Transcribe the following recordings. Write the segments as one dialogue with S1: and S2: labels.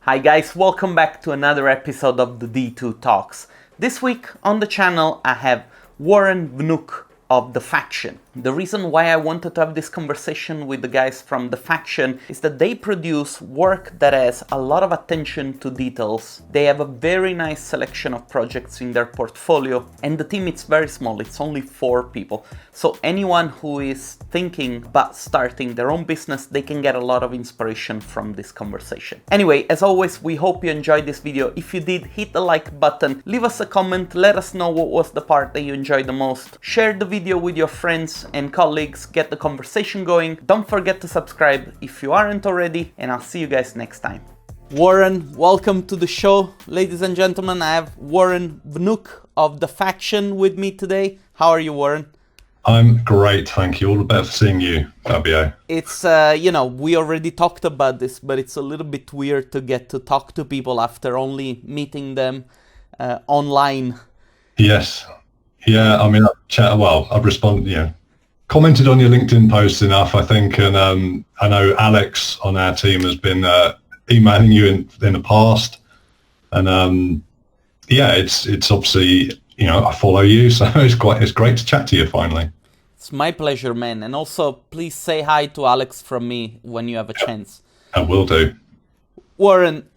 S1: Hi guys, welcome back to another episode of the D2 Talks. This week on the channel I have Warren Wnuk of The Faction. The reason why I wanted to have this conversation with the guys from The Faction is that they produce work that has a lot of attention to details. They have a very nice selection of projects in their portfolio, and the team is very small, it's only 4 people. So anyone who is thinking about starting their own business, they can get a lot of inspiration from this conversation. Anyway, as always, we hope you enjoyed this video. If you did, hit the like button, leave us a comment, let us know what was the part that you enjoyed the most. Share the video with your friends and colleagues, get the conversation going. Don't forget to subscribe if you aren't already, and I'll see you guys next time. Warren, welcome to the show. Ladies and gentlemen, I have Warren Wnuk of The Faction with me today. How are you, Warren?
S2: I'm great, thank you. All the better for seeing you, Fabio.
S1: It's, we already talked about this, but it's a little bit weird to get to talk to people after only meeting them online.
S2: Yes. Yeah, I mean, I've responded, commented on your LinkedIn post enough, I think, and I know Alex on our team has been emailing you in the past, and it's obviously, I follow you, so it's great to chat to you finally.
S1: It's my pleasure, man, and also please say hi to Alex from me when you have a chance.
S2: I will do.
S1: Warren,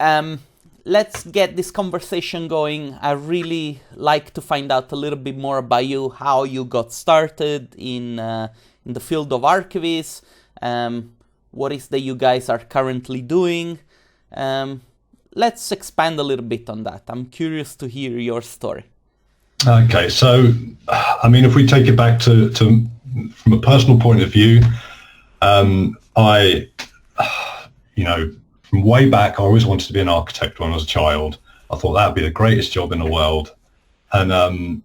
S1: let's get this conversation going. I really like to find out a little bit more about you, how you got started in the field of archivists, what is that you guys are currently doing. Let's expand a little bit on that. I'm curious to hear your story.
S2: Okay, so, I mean, if we take it back to from a personal point of view, from way back, I always wanted to be an architect when I was a child. I thought that would be the greatest job in the world. And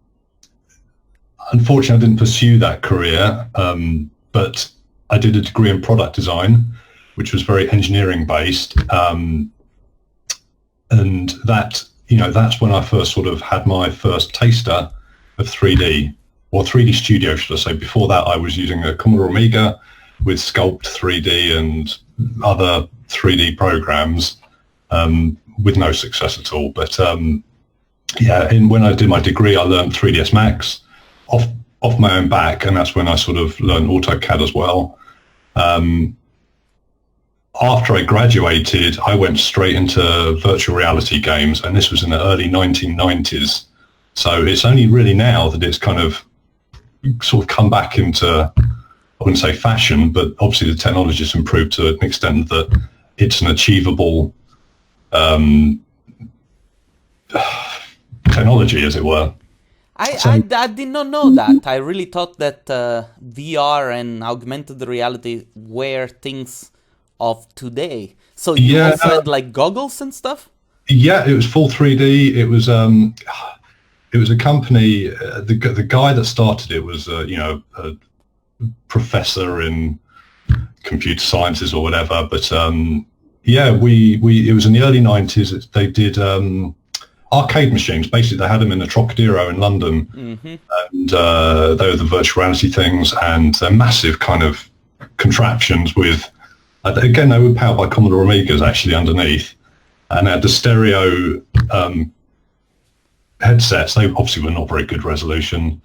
S2: unfortunately, I didn't pursue that career, but I did a degree in product design, which was very engineering based. And that's when I first sort of had my first taster of 3D, or 3D Studio, should I say. Before that, I was using a Commodore Amiga with Sculpt 3D and other 3D programs with no success at all. But when I did my degree, I learned 3ds Max off my own back, and that's when I sort of learned AutoCAD as well. After I graduated, I went straight into virtual reality games, and this was in the early 1990s. So it's only really now that it's kind of sort of come back into, I wouldn't say fashion, but obviously the technology has improved to an extent that it's an achievable technology, as it were.
S1: I did not know that. I really thought that VR and augmented reality were things of today. So you also had like goggles and stuff?
S2: Yeah, it was full 3D. It was a company. The guy that started it was a professor in computer sciences or whatever. But it was in the early 90s. They did arcade machines. Basically, they had them in the Trocadero in London, and they were the virtual reality things, and they're massive kind of contraptions with. Again, they were powered by Commodore Amigas actually underneath, and they had the stereo headsets. They obviously were not very good resolution,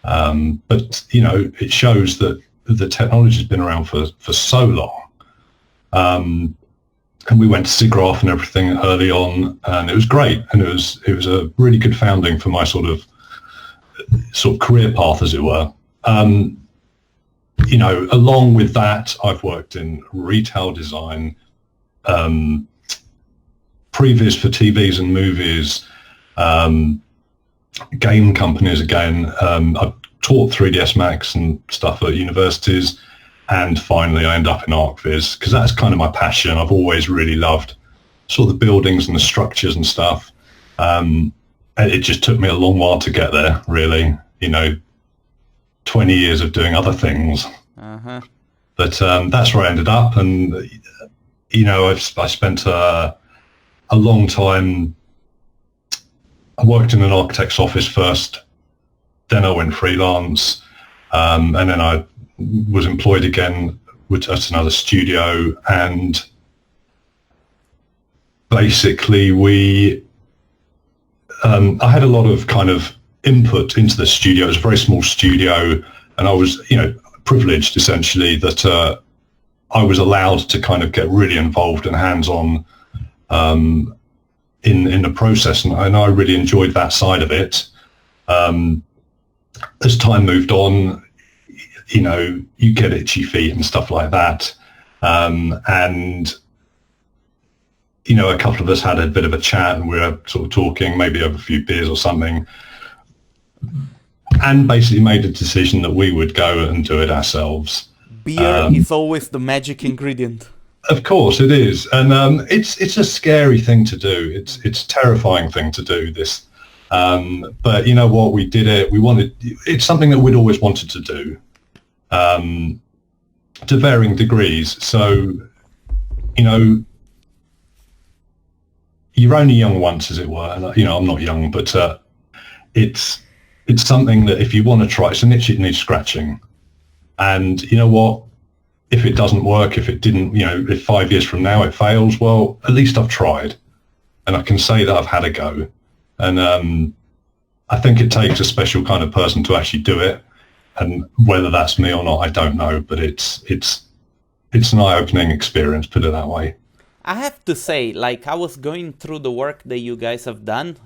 S2: but it shows that the technology has been around for so long. And we went to SIGGRAPH and everything early on, and it was great. And it was a really good founding for my sort of career path, as it were. Along with that, I've worked in retail design, previews for TVs and movies, game companies again. I've taught 3ds Max and stuff at universities, and finally I end up in ArchViz because that's kind of my passion. I've always really loved sort of the buildings and the structures and stuff. And it just took me a long while to get there, really. 20 years of doing other things. But that's where I ended up, and I spent a long time. I worked in an architect's office first, then I went freelance, and then I was employed again at another studio, and basically I had a lot of kind of input into the studio. It was a very small studio, and I was, privileged essentially that I was allowed to kind of get really involved and hands-on in the process, and I really enjoyed that side of it. As time moved on, you get itchy feet and stuff like that, and a couple of us had a bit of a chat, and we were sort of talking, maybe over a few beers or something, and basically made a decision that we would go and do it ourselves.
S1: Beer is always the magic ingredient.
S2: Of course it is, and it's a scary thing to do. It's a terrifying thing to do this, but you know what? We did it. It's something that we'd always wanted to do, to varying degrees. So, you're only young once, as it were. And I'm not young, but it's something that if you want to try, it's an itch it needs scratching. And you know what? If it doesn't work, if it didn't, if 5 years from now it fails, well, at least I've tried, and I can say that I've had a go. And I think it takes a special kind of person to actually do it. And whether that's me or not, I don't know. But it's an eye-opening experience, put it that way.
S1: I have to say, I was going through the work that you guys have done.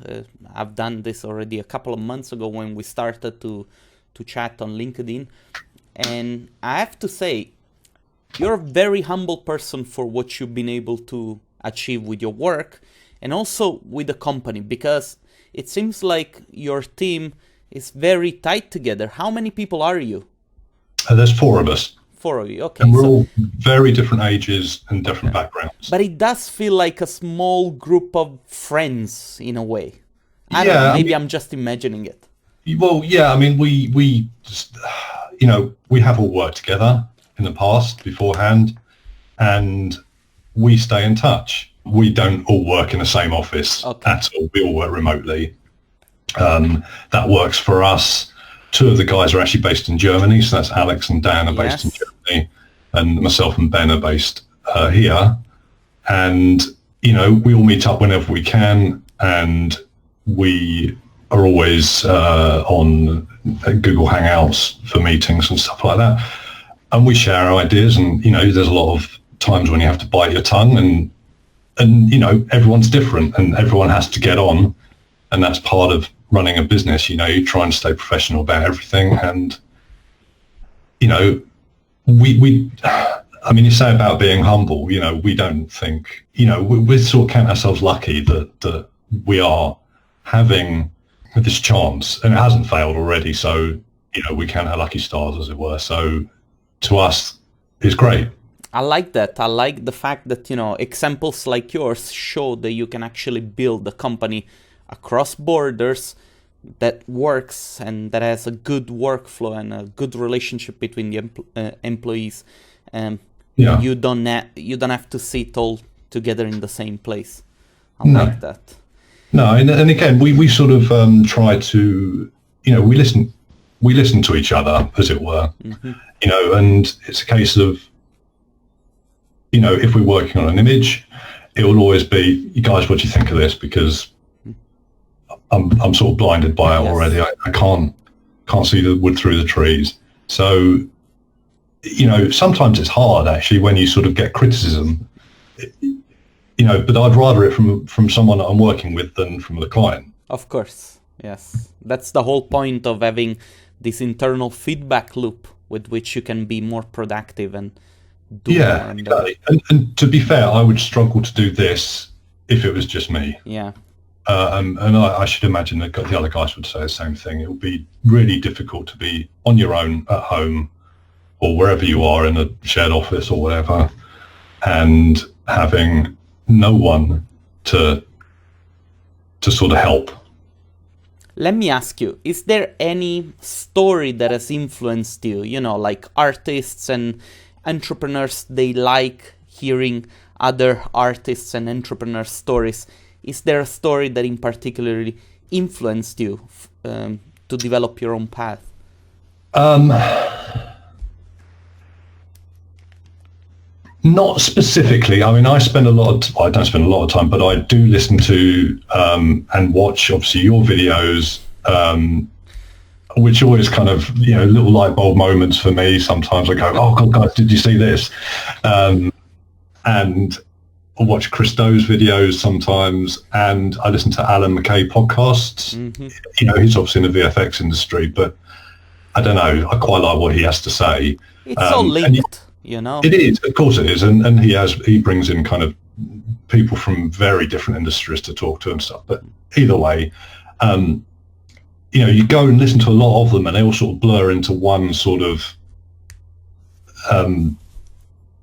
S1: I've done this already a couple of months ago when we started to chat on LinkedIn. And I have to say, you're a very humble person for what you've been able to achieve with your work and also with the company, because it seems like your team is very tight together. How many people are you?
S2: There's 4 of us.
S1: 4 of you, okay.
S2: And we're all very different ages and different backgrounds.
S1: But it does feel like a small group of friends in a way. I don't know, maybe I'm just imagining it.
S2: Well, yeah, I mean, we just, we have all worked together in the past beforehand, and we stay in touch. We don't all work in the same office at all. We all work remotely. That works for us. 2 of the guys are actually based in Germany, so that's Alex and Dan are based in Germany, and myself and Ben are based here. And, we all meet up whenever we can, and we are always on Google Hangouts for meetings and stuff like that. And we share our ideas, and, there's a lot of times when you have to bite your tongue, and everyone's different and everyone has to get on. And that's part of running a business. You try and stay professional about everything. And, you say about being humble, we don't think, we sort of count ourselves lucky that we are having this chance, and it hasn't failed already. So, we count our lucky stars, as it were. So to us, it's great.
S1: I like that. I like the fact that, examples like yours show that you can actually build a company across borders that works and that has a good workflow and a good relationship between the employees. You don't have to sit all together in the same place. I like that.
S2: No, and again, we sort of try to, we listen to each other, as it were. Mm-hmm. And it's a case of, if we're working on an image, it will always be, you guys, what do you think of this? Because I'm sort of blinded by it already. I can't see the wood through the trees. So, sometimes it's hard actually when you sort of get criticism, but I'd rather it from someone that I'm working with than from the client.
S1: Of course, yes. That's the whole point of having this internal feedback loop with which you can be more productive and do more.
S2: Exactly. And to be fair, I would struggle to do this if it was just me.
S1: Yeah.
S2: And I should imagine that the other guys would say the same thing. It would be really difficult to be on your own at home or wherever you are in a shared office or whatever, and having no one to sort of help.
S1: Let me ask you, is there any story that has influenced you? Like artists and entrepreneurs, they like hearing other artists and entrepreneurs' stories. Is there a story that in particularly influenced you to develop your own path?
S2: Not specifically. I mean, I don't spend a lot of time, but I do listen to and watch, obviously, your videos, which always kind of, little light bulb moments for me. Sometimes I go, oh, God, guys, did you see this? And I watch Chris Doe's videos sometimes, and I listen to Alan McKay podcasts. Mm-hmm. He's obviously in the VFX industry, but I don't know. I quite like what he has to say.
S1: It's all linked.
S2: It is, of course it is, and he brings in kind of people from very different industries to talk to and stuff. But either way, you go and listen to a lot of them, and they all sort of blur into one sort of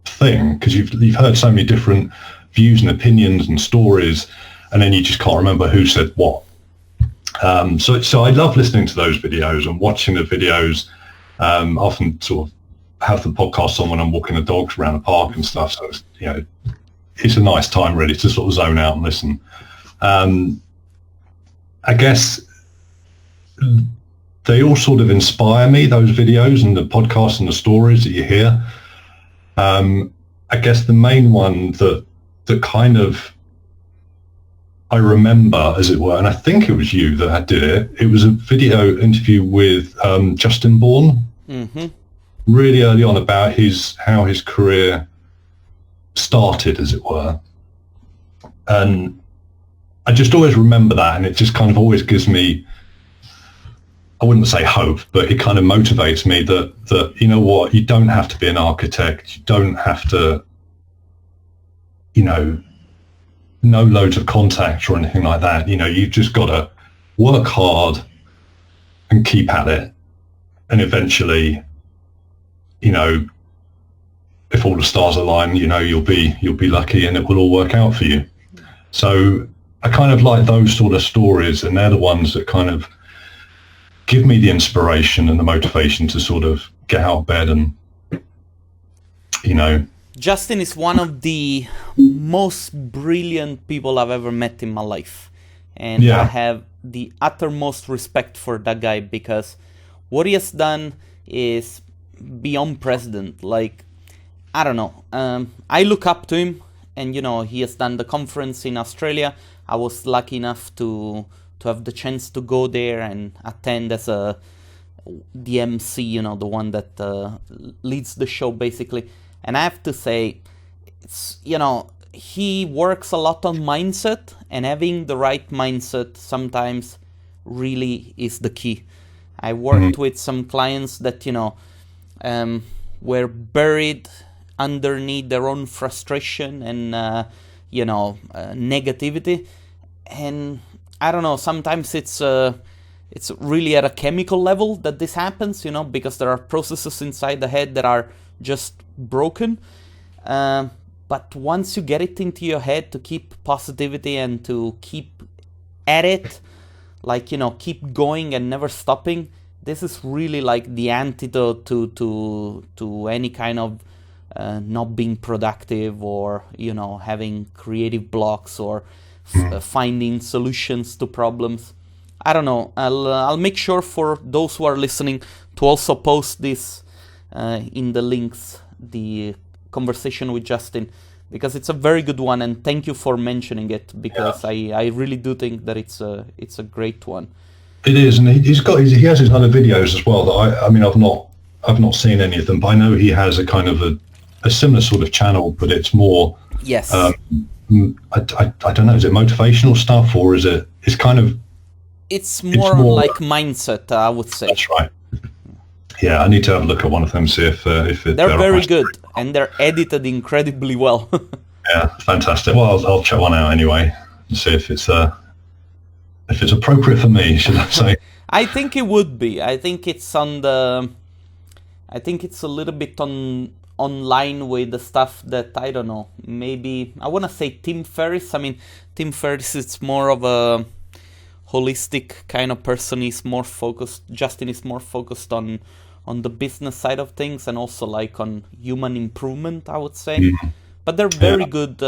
S2: thing, because you've heard so many different views and opinions and stories, and then you just can't remember who said what. So I love listening to those videos and watching the videos. Often sort of have the podcast on when I'm walking the dogs around the park and stuff. So it's a nice time really to sort of zone out and listen. I guess they all sort of inspire me, those videos and the podcasts and the stories that you hear. I guess the main one that kind of I remember, as it were, and I think it was you that did it. It was a video interview with Justin Bourne. Mm-hmm. Really early on, about how his career started, as it were. And I just always remember that, and it just kind of always gives me, I wouldn't say hope, but it kind of motivates me that you know what, you don't have to be an architect, you don't have to, know loads of contacts or anything like that. You've just got to work hard and keep at it, and eventually, if all the stars align, you'll be lucky and it will all work out for you. So I kind of like those sort of stories, and they're the ones that kind of give me the inspiration and the motivation to sort of get out of bed and,
S1: Justin is one of the most brilliant people I've ever met in my life. And I have the uttermost respect for that guy, because what he has done is beyond precedent. Like, I don't know. I look up to him, and, he has done the conference in Australia. I was lucky enough to have the chance to go there and attend as the MC, the one that leads the show, basically. And I have to say, it's, he works a lot on mindset, and having the right mindset sometimes really is the key. I worked with some clients that, were buried underneath their own frustration and, negativity. And I don't know, sometimes it's really at a chemical level that this happens, because there are processes inside the head that are just broken. But once you get it into your head to keep positivity and to keep at it, like, keep going and never stopping, this is really like the antidote to any kind of not being productive, or, having creative blocks, or finding solutions to problems. I don't know. I'll make sure for those who are listening to also post this in the links, the conversation with Justin, because it's a very good one, and thank you for mentioning it, because I really do think that it's a great one.
S2: It is, and he has his other videos as well that I mean I've not seen any of them, but I know he has a kind of a similar sort of channel, but it's more I don't know, is it motivational stuff, or is it's kind of
S1: it's more like mindset, I would say.
S2: That's right. Yeah, I need to have a look at one of them, see if
S1: they're very good, and they're edited incredibly well.
S2: Yeah, fantastic. Well, I'll check one out anyway and see if it's appropriate for me, should I say?
S1: I think it would be. I think it's a little bit on line with the stuff that, I don't know, maybe I want to say Tim Ferriss. I mean, Tim Ferriss is more of a holistic kind of person. He's more focused. Justin is more focused on the business side of things, and also like on human improvement, I would say. But they're very good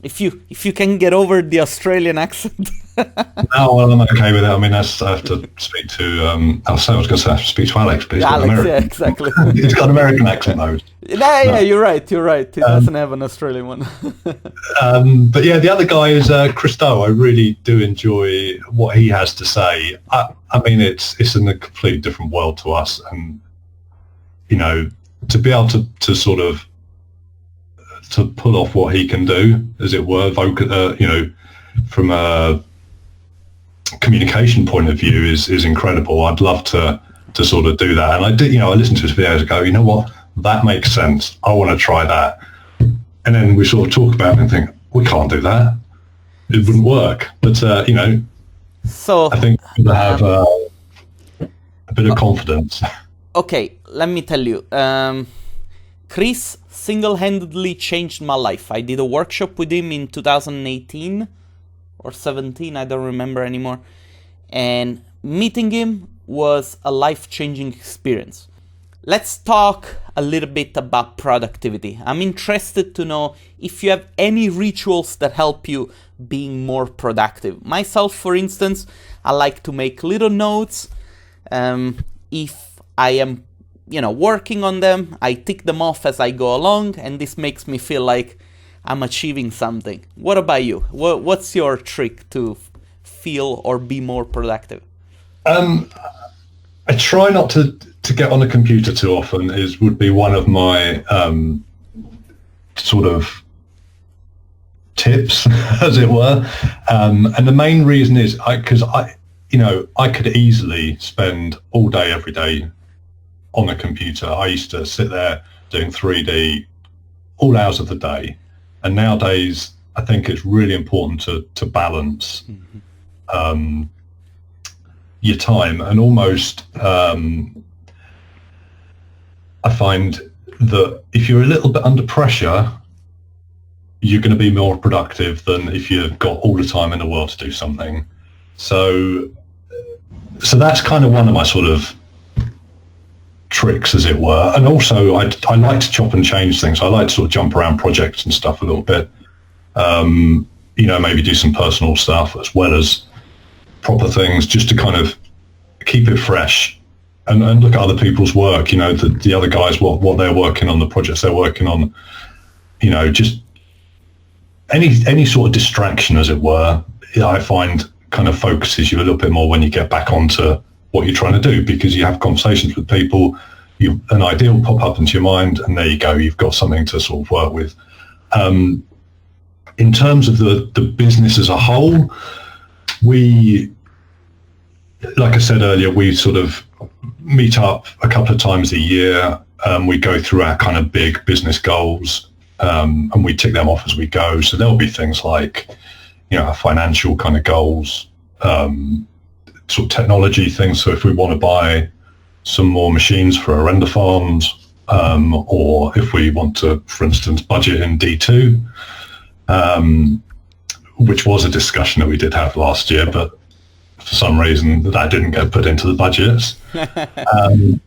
S1: if you can get over the Australian accent.
S2: No, well, I'm okay with it. I mean, I have to speak to. I was going to say I have to speak to Alex, but he's got an
S1: Alex,
S2: American.
S1: yeah, exactly.
S2: He's got an American accent though.
S1: Yeah, you're right. He doesn't have an Australian one.
S2: But yeah, the other guy is Christo. I really do enjoy what he has to say. I mean, it's in a completely different world to us, and you know, to be able to sort of to pull off what he can do, as it were, you know, from a communication point of view is incredible. I'd love to sort of do that. And I did, you know, I listened to his videos and go, you know what, that makes sense. I want to try that. And then we sort of talk about it and think, we can't do that. It wouldn't work. But, you know,
S1: so
S2: I think we have a bit of confidence.
S1: Okay, let me tell you. Chris single-handedly changed my life. I did a workshop with him in 2018 or 17, I don't remember anymore. And meeting him was a life-changing experience. Let's talk a little bit about productivity. I'm interested to know if you have any rituals that help you being more productive. Myself, for instance, I like to make little notes. If I am, you know, working on them, I tick them off as I go along, and this makes me feel like I'm achieving something. What about you? What's your trick to feel or be more productive?
S2: I try not to get on a computer too often. Would be one of my sort of tips, as it were. And the main reason is because I could easily spend all day, every day on a computer. I used to sit there doing 3D all hours of the day. And nowadays, I think it's really important to balance your time. And almost, I find that if you're a little bit under pressure, you're going to be more productive than if you've got all the time in the world to do something. So that's kind of one of my sort of tricks, as it were. And also I like to chop and change things. I like to sort of jump around projects and stuff a little bit. You know, maybe do some personal stuff as well as proper things, just to kind of keep it fresh and look at other people's work, you know, the other guys, what they're working on, the projects they're working on, you know, just any sort of distraction, as it were, I find kind of focuses you a little bit more when you get back onto what you're trying to do, because you have conversations with people, an idea will pop up into your mind, and there you go, you've got something to sort of work with. In terms of the business as a whole, we, like I said earlier, we sort of meet up a couple of times a year. We go through our kind of big business goals, and we tick them off as we go. So there'll be things like, you know, our financial kind of goals, sort of technology things. So if we want to buy some more machines for our render farms, or if we want to, for instance, budget in D2, which was a discussion that we did have last year, but for some reason that didn't get put into the budgets.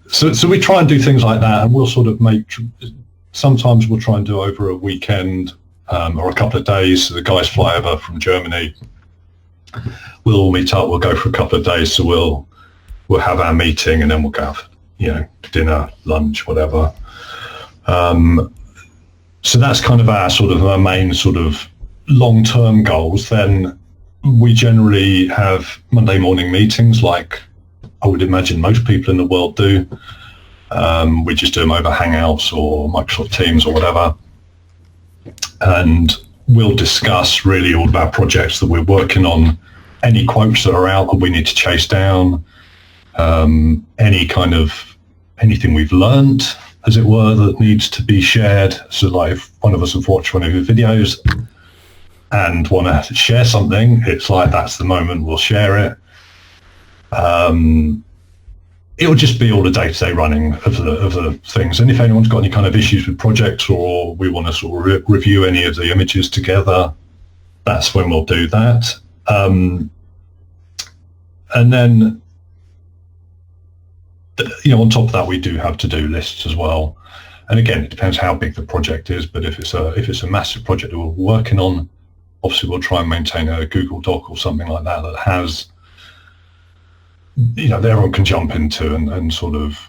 S2: So we try and do things like that, and we'll sort of sometimes we'll try and do over a weekend, or a couple of days. So the guys fly over from Germany. We'll all meet up. We'll go for a couple of days. So we'll have our meeting, and then we'll go have, you know, dinner, lunch, whatever. So that's kind of our main sort of long-term goals. Then we generally have Monday morning meetings, like I would imagine most people in the world do. We just do them over Hangouts or Microsoft Teams or whatever. And we'll discuss really all of our projects that we're working on, any quotes that are out that we need to chase down, anything we've learned, as it were, that needs to be shared. So like if one of us have watched one of your videos and want to share something, it's like that's the moment we'll share it. It'll just be all the day-to-day running of the things. And if anyone's got any kind of issues with projects, or we want to sort of review any of the images together, that's when we'll do that. And then, you know, on top of that, we do have to-do lists as well. And again, it depends how big the project is. But if it's a massive project that we're working on, obviously we'll try and maintain a Google Doc or something like that that has, that everyone can jump into and sort of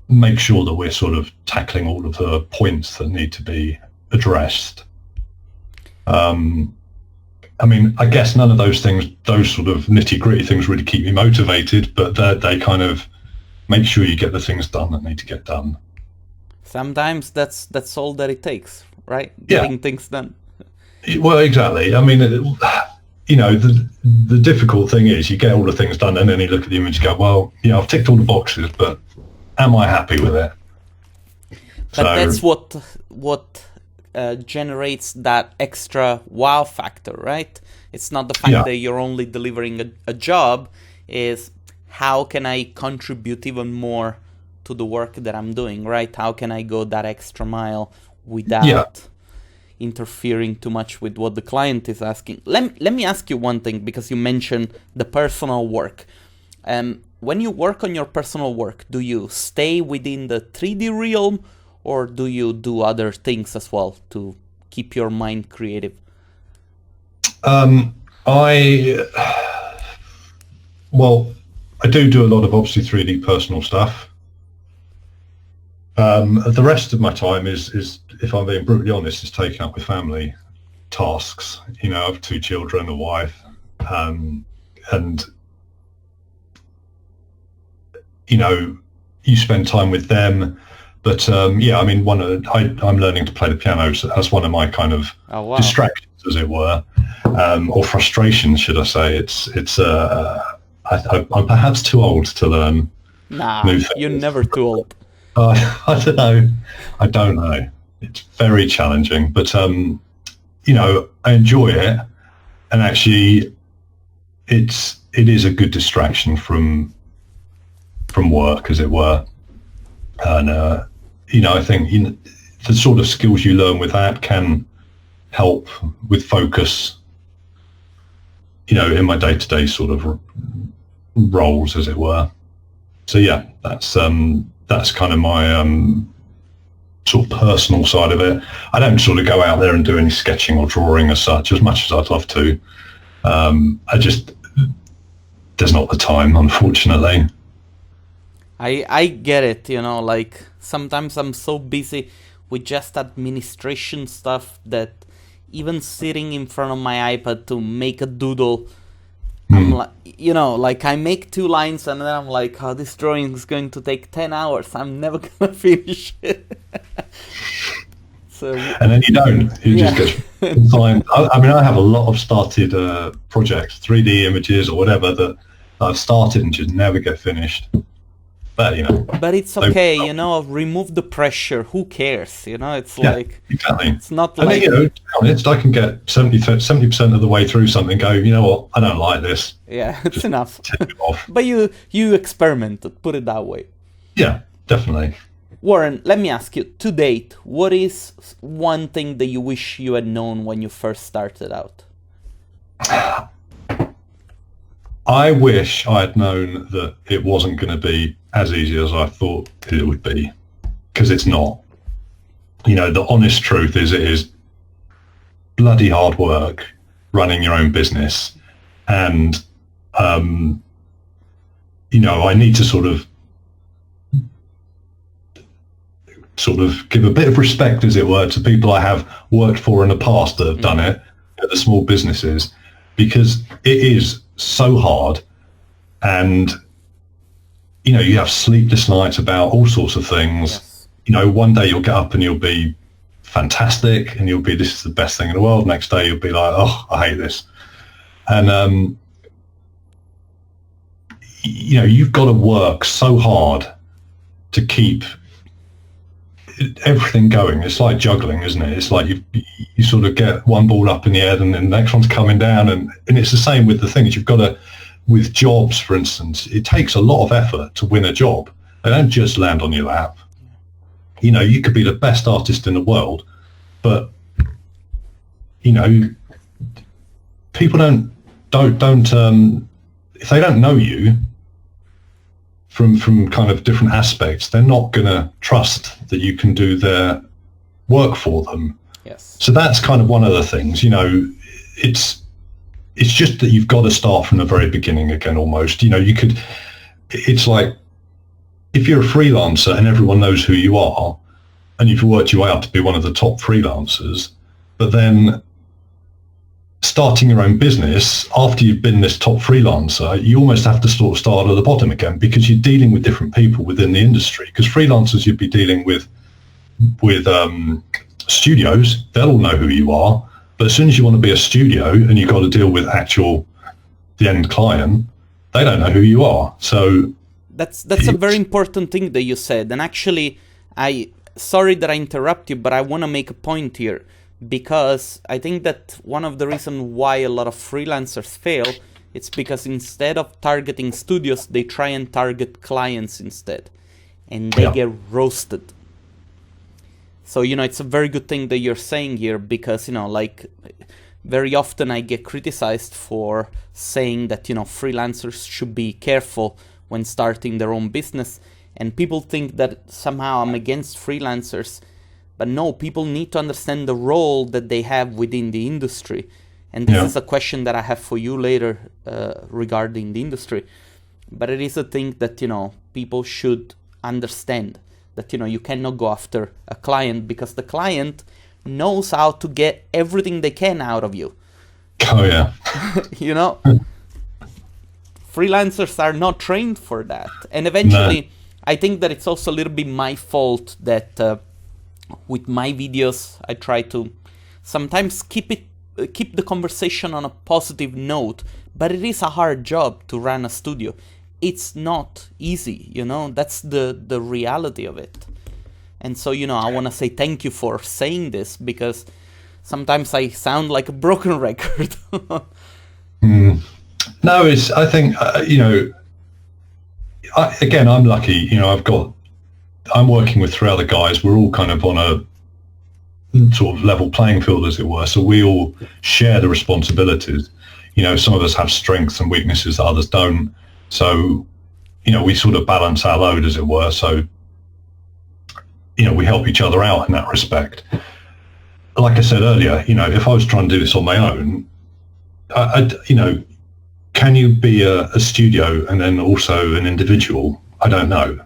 S2: make sure that we're sort of tackling all of the points that need to be addressed. I guess none of those things, those sort of nitty-gritty things really keep me motivated, but they kind of make sure you get the things done that need to get done.
S1: Sometimes that's all that it takes, right? Getting things done.
S2: Well, exactly. The difficult thing is you get all the things done and then you look at the image and go, well, I've ticked all the boxes, but am I happy with it?
S1: But that's what generates that extra wow factor, right? It's not the fact that you're only delivering a job, is how can I contribute even more to the work that I'm doing, right? How can I go that extra mile without interfering too much with what the client is asking? Let me ask you one thing, because you mentioned the personal work. When you work on your personal work, do you stay within the 3D realm, or do you do other things as well to keep your mind creative?
S2: I do a lot of obviously 3D personal stuff. The rest of my time is, if I'm being brutally honest, is taken up with family tasks. I have 2 children, a wife, and you spend time with them. But I'm learning to play the piano, so that's one of my kind of distractions, as it were, or frustrations, should I say? I'm perhaps too old to learn.
S1: Nah, you're never too old.
S2: I don't know. It's very challenging, but I enjoy it, and actually, it is a good distraction from work, as it were. And I think the sort of skills you learn with that can help with focus, in my day-to-day sort of roles, as it were. So that's kind of my sort of personal side of it. I don't sort of go out there and do any sketching or drawing as such, as much as I'd love to. There's not the time, unfortunately.
S1: I get it, like sometimes I'm so busy with just administration stuff that even sitting in front of my iPad to make a doodle, I'm like, I make 2 lines and then I'm like, oh, this drawing is going to take 10 hours. I'm never going to finish it.
S2: And then you don't. You just get fine. I have a lot of started projects, 3D images or whatever, that I've started and just never get finished. But
S1: it's okay, remove the pressure. Who cares? It's like,
S2: exactly.
S1: It's not like,
S2: I can get 70% of the way through something and go, you know what, I don't like this.
S1: Yeah, it's enough.
S2: Take it off.
S1: But you experimented, put it that way.
S2: Yeah, definitely.
S1: Warren, let me ask you, to date, what is one thing that you wish you had known when you first started out?
S2: I wish I had known that it wasn't going to be as easy as I thought it would be, because it's not. The honest truth is it is bloody hard work running your own business. And, I need to sort of give a bit of respect, as it were, to people I have worked for in the past that have done it, the small businesses, because it is so hard, and you have sleepless nights about all sorts of things. Yes. One day you'll get up and you'll be fantastic and you'll be, this is the best thing in the world. Next day you'll be like, oh, I hate this. And you've got to work so hard to keep everything going. It's like juggling, isn't it? It's like you sort of get one ball up in the air and then the next one's coming down, and it's the same with the things. You've got to, with jobs, for instance, it takes a lot of effort to win a job. They don't just land on your lap. You could be the best artist in the world, but people don't if they don't know you from kind of different aspects, they're not going to trust that you can do their work for them.
S1: Yes.
S2: So that's kind of one of the things, it's just that you've got to start from the very beginning again, almost. It's like if you're a freelancer and everyone knows who you are and you've worked your way up to be one of the top freelancers, but then starting your own business after you've been this top freelancer, you almost have to sort of start at the bottom again, because you're dealing with different people within the industry. Because freelancers, you'd be dealing with studios, they'll all know who you are. But as soon as you want to be a studio and you've got to deal with the end client, they don't know who you are. So
S1: that's a very important thing that you said. And actually, sorry that I interrupt you, but I want to make a point here, because I think that one of the reasons why a lot of freelancers fail, it's because instead of targeting studios, they try and target clients instead, and they get roasted. So, it's a very good thing that you're saying here, because, very often I get criticized for saying that, freelancers should be careful when starting their own business. And people think that somehow I'm against freelancers. But no, people need to understand the role that they have within the industry. And this is a question that I have for you later regarding the industry. But it is a thing that, people should understand. That, you cannot go after a client, because the client knows how to get everything they can out of you.
S2: Oh, yeah.
S1: Freelancers are not trained for that. And eventually, I think that it's also a little bit my fault that with my videos, I try to sometimes keep the conversation on a positive note. But it is a hard job to run a studio. It's not easy, that's the reality of it. And so, I want to say thank you for saying this, because sometimes I sound like a broken record.
S2: No, I think, again, I'm lucky, I'm working with 3 other guys. We're all kind of on a sort of level playing field, as it were. So we all share the responsibilities. Some of us have strengths and weaknesses that others don't. So, we sort of balance our load, as it were. So, we help each other out in that respect. Like I said earlier, if I was trying to do this on my own, can you be a studio and then also an individual? I don't know.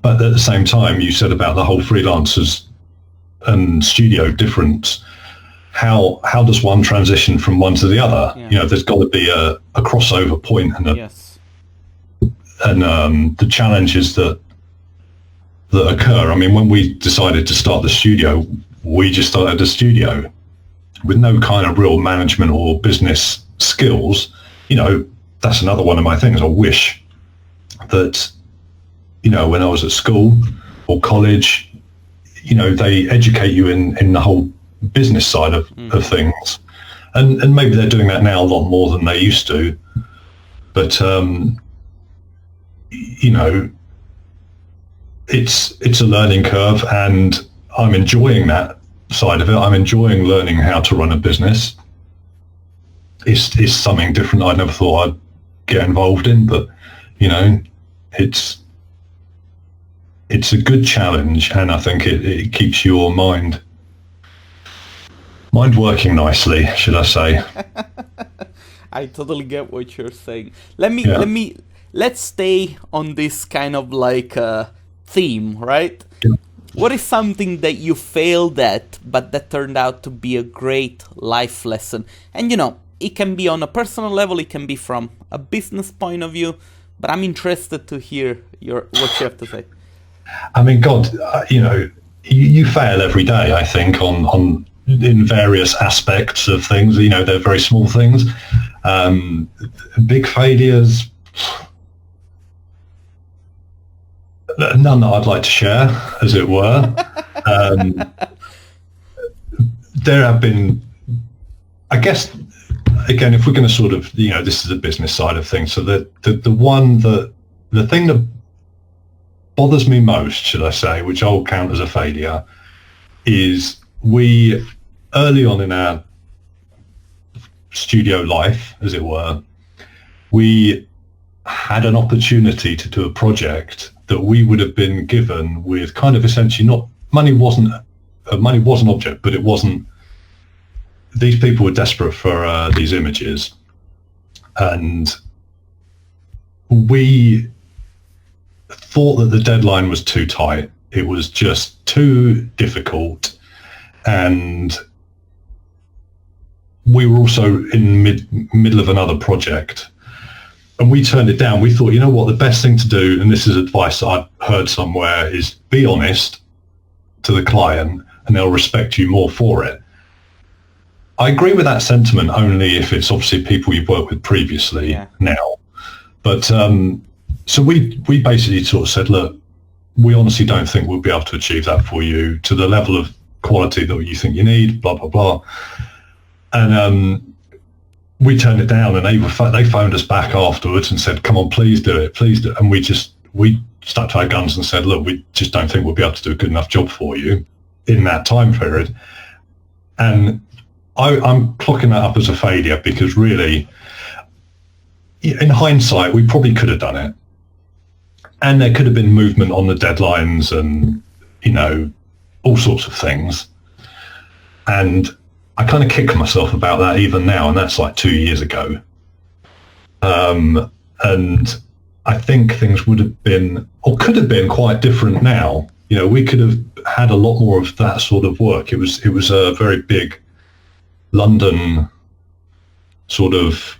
S2: But at the same time, you said about the whole freelancers and studio difference. How does one transition from one to the other?
S1: Yeah.
S2: There's got to be a crossover point and the challenges that occur. I mean, when we decided to start the studio, we just started a studio with no kind of real management or business skills. That's another one of my things. I wish that, when I was at school or college, they educate you in the whole business side of things. And maybe they're doing that now a lot more than they used to. But, it's a learning curve, and I'm enjoying that side of it. I'm enjoying learning how to run a business. It's something different I never thought I'd get involved in, but it's a good challenge, and I think it keeps your mind working nicely, should I say.
S1: I totally get what you're saying. Let's stay on this kind of like theme, right?
S2: Yeah.
S1: What is something that you failed at, but that turned out to be a great life lesson? And it can be on a personal level, it can be from a business point of view, but I'm interested to hear what you have to say.
S2: I mean, God, you fail every day, I think, in various aspects of things. They're very small things. Big failures, none that I'd like to share, as it were. There have been, I guess, again, if we're going to sort of, this is the business side of things. So the thing that bothers me most, should I say, which I'll count as a failure, is we, early on in our studio life, as it were, we had an opportunity to do a project that we would have been given with kind of essentially money wasn't money was an object, but it wasn't. These people were desperate for these images, and we thought that the deadline was too tight. It was just too difficult, and we were also in middle of another project, and we turned it down. We thought, you know what, the best thing to do, and this is advice that I've heard somewhere, is be honest to the client, and they'll respect you more for it. I agree with that sentiment only if it's obviously people you've worked with previously now. But so we basically sort of said, look, we honestly don't think we'll be able to achieve that for you to the level of quality that you think you need, blah, blah, blah. And we turned it down, and they phoned us back afterwards and said, come on, please do it, please do it. And we stuck to our guns and said, look, we just don't think we'll be able to do a good enough job for you in that time period. And I'm clocking that up as a failure, because really, in hindsight, we probably could have done it. And there could have been movement on the deadlines and, you know, all sorts of things. And I kind of kick myself about that even now, and that's like 2 years ago. And I think things would have been, or could have been, quite different now. You know, we could have had a lot more of that sort of work. It was a very big London sort of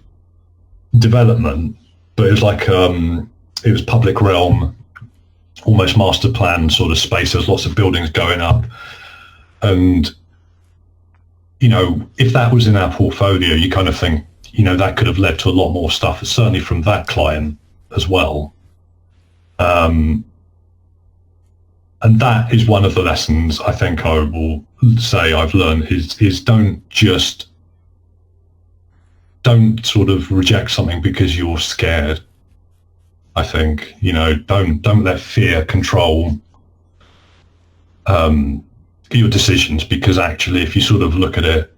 S2: development, but it was like it was public realm, almost master plan sort of space. There's lots of buildings going up, and you know, if that was in our portfolio, you kind of think, you know, that could have led to a lot more stuff, certainly from that client as well. And that is one of the lessons I think I will say I've learned is don't sort of reject something because you're scared. I think, you know, don't let fear control your decisions, because actually if you sort of look at it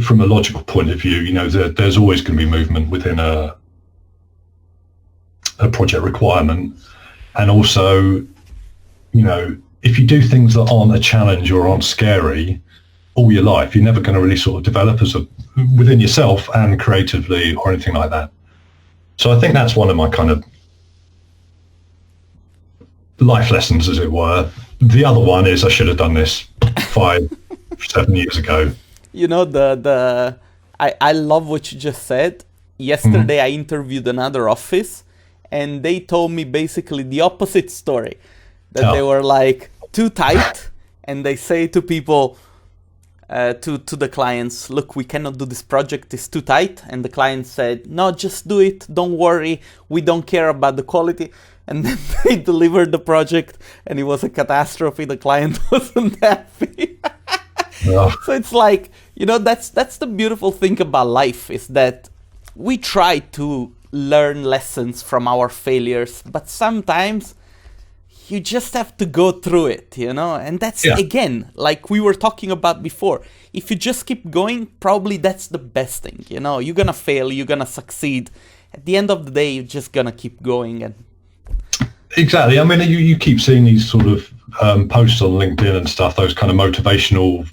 S2: from a logical point of view, you know, there's always going to be movement within a project requirement. And also, you know, if you do things that aren't a challenge or aren't scary all your life, you're never going to really sort of develop within yourself and creatively or anything like that. So I think that's one of my kind of life lessons, as it were. The other one is I should have done this 5-7 years ago.
S1: You know, I love what you just said. Yesterday I interviewed another office, and they told me basically the opposite story, that they were like too tight, and they say to people, to the clients, look, we cannot do this project, it's too tight. And the client said, no, just do it, don't worry, we don't care about the quality. And then they delivered the project, and it was a catastrophe. The client wasn't happy.
S2: Yeah.
S1: So it's like, you know, that's the beautiful thing about life, is that we try to learn lessons from our failures, but sometimes you just have to go through it, you know. And that's, again, like we were talking about before, if you just keep going, probably that's the best thing, you know. You're gonna fail, you're gonna succeed. At the end of the day, you're just gonna keep going. And
S2: exactly. I mean, you keep seeing these sort of posts on LinkedIn and stuff, those kind of motivational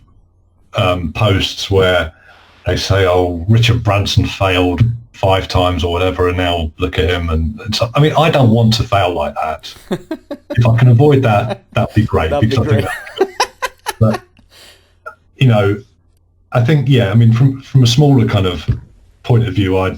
S2: posts where they say, oh, Richard Branson failed 5 times or whatever, and now look at him. And so, I mean, I don't want to fail like that. If I can avoid that, that'd be great.
S1: That'd be great.
S2: But, you know, I think, I mean, from a smaller kind of point of view, I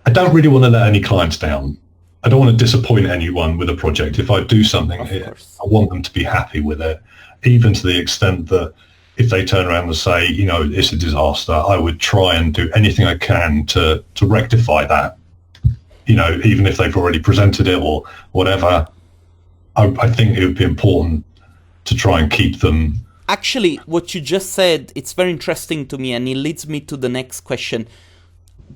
S2: don't really want to let any clients down. I don't want to disappoint anyone with a project. If I do something here, I want them to be happy with it, even to the extent that if they turn around and say, you know, it's a disaster, I would try and do anything I can to rectify that. You know, even if they've already presented it or whatever, I think it would be important to try and keep them.
S1: Actually, what you just said, it's very interesting to me, and it leads me to the next question.